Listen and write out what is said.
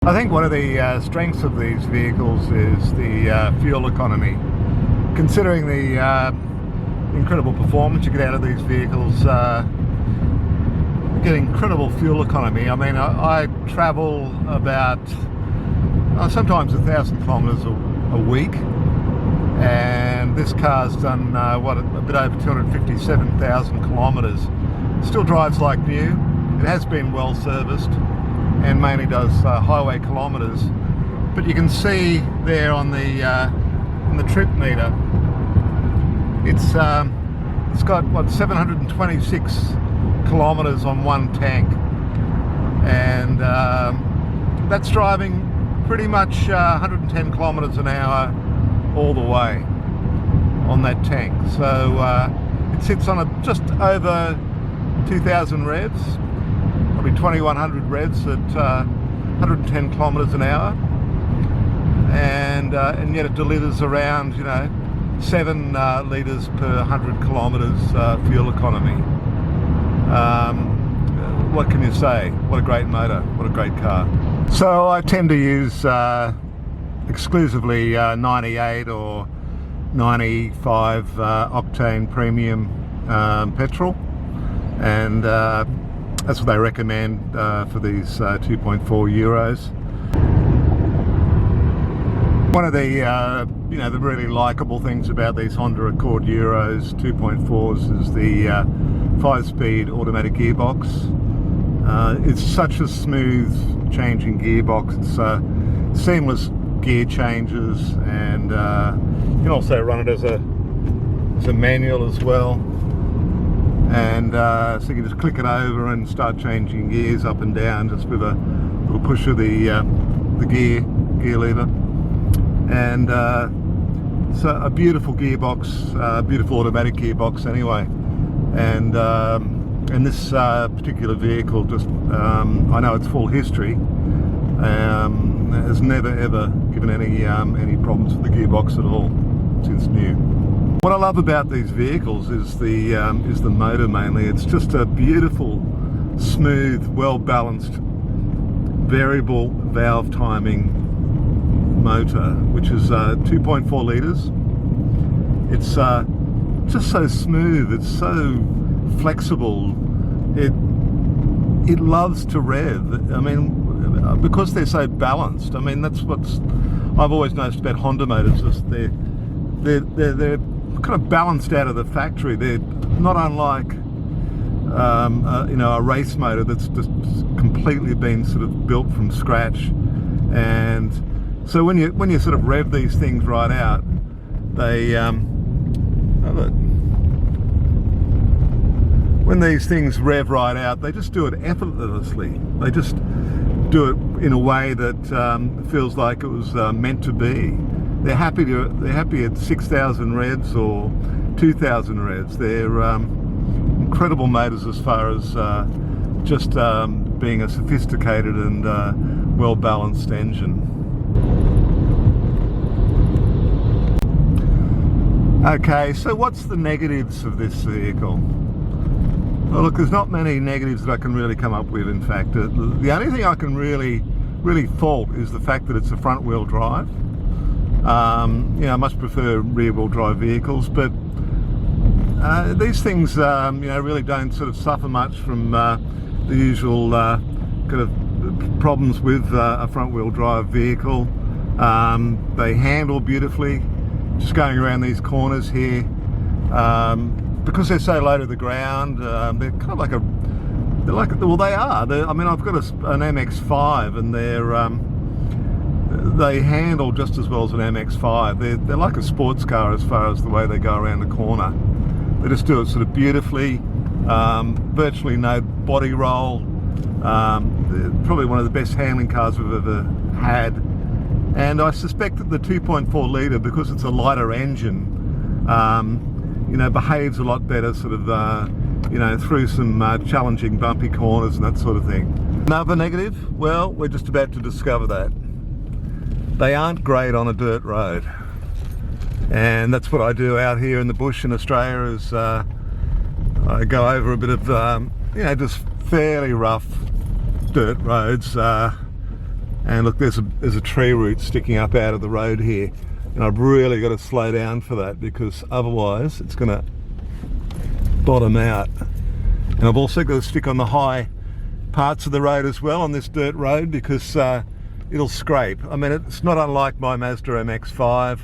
I think one of the strengths of these vehicles is the fuel economy. Considering the incredible performance you get out of these vehicles, you get incredible fuel economy. I mean, I travel about sometimes 1,000 kilometres a week, and this car's done a bit over 257,000 kilometres. Still drives like new. It has been well serviced and mainly does highway kilometres. But you can see there on the trip meter, it's got what, 726 kilometres on one tank, and that's driving pretty much 110 kilometres an hour all the way on that tank. So it sits on just over 2,000 revs, probably 2,100 revs at 110 kilometres an hour, and yet it delivers around 7 litres per 100 kilometres fuel economy. What can you say? What a great motor, what a great car. So I tend to use exclusively 98 or 95 octane premium petrol, and that's what they recommend for these 2.4 Euros. One of the the really likeable things about these Honda Accord Euros 2.4s is the 5-speed automatic gearbox. It's such a smooth changing gearbox. It's seamless gear changes, and you can also run it as a manual as well. And so you can just click it over and start changing gears up and down just with a little push of the gear lever. And so a beautiful gearbox, beautiful automatic gearbox anyway. And this particular vehicle, just I know its full history, has never ever given any problems with the gearbox at all since new. What I love about these vehicles is the motor mainly. It's just a beautiful, smooth, well-balanced, variable valve timing motor, which is 2.4 litres. It's just so smooth. It's so flexible. It loves to rev. I mean, because they're so balanced. I mean, that's what's I've always noticed about Honda motors. Is they're kind of balanced out of the factory. They're not unlike a race motor that's just completely been sort of built from scratch. And so when you sort of rev these things right out, they when these things rev right out, they just do it effortlessly. They just do it in a way that feels like it was meant to be. They're happy at 6,000 revs or 2,000 revs. They're incredible motors as far as just being a sophisticated and well-balanced engine. Okay, so what's the negatives of this vehicle? Well, look, there's not many negatives that I can really come up with. In fact, the only thing I can really fault is the fact that it's a front-wheel drive. I much prefer rear-wheel drive vehicles, but these things really don't sort of suffer much from the usual kind of problems with a front-wheel drive vehicle. They handle beautifully. Just going around these corners here, because they're so low to the ground, they're kind of like well, they are. I mean, I've got an MX-5, and they handle just as well as an MX-5. They're like a sports car as far as the way they go around the corner. They just do it sort of beautifully. Virtually no body roll. Probably one of the best handling cars we've ever had. And I suspect that the 2.4 litre, because it's a lighter engine, behaves a lot better sort of, through some challenging bumpy corners and that sort of thing. Another negative? Well, we're just about to discover that. They aren't great on a dirt road. And that's what I do out here in the bush in Australia, is I go over a bit of, just fairly rough dirt roads. And look, there's a tree root sticking up out of the road here, and I've really got to slow down for that, because otherwise it's going to bottom out. And I've also got to stick on the high parts of the road as well, on this dirt road, because it'll scrape. I mean, it's not unlike my Mazda MX-5.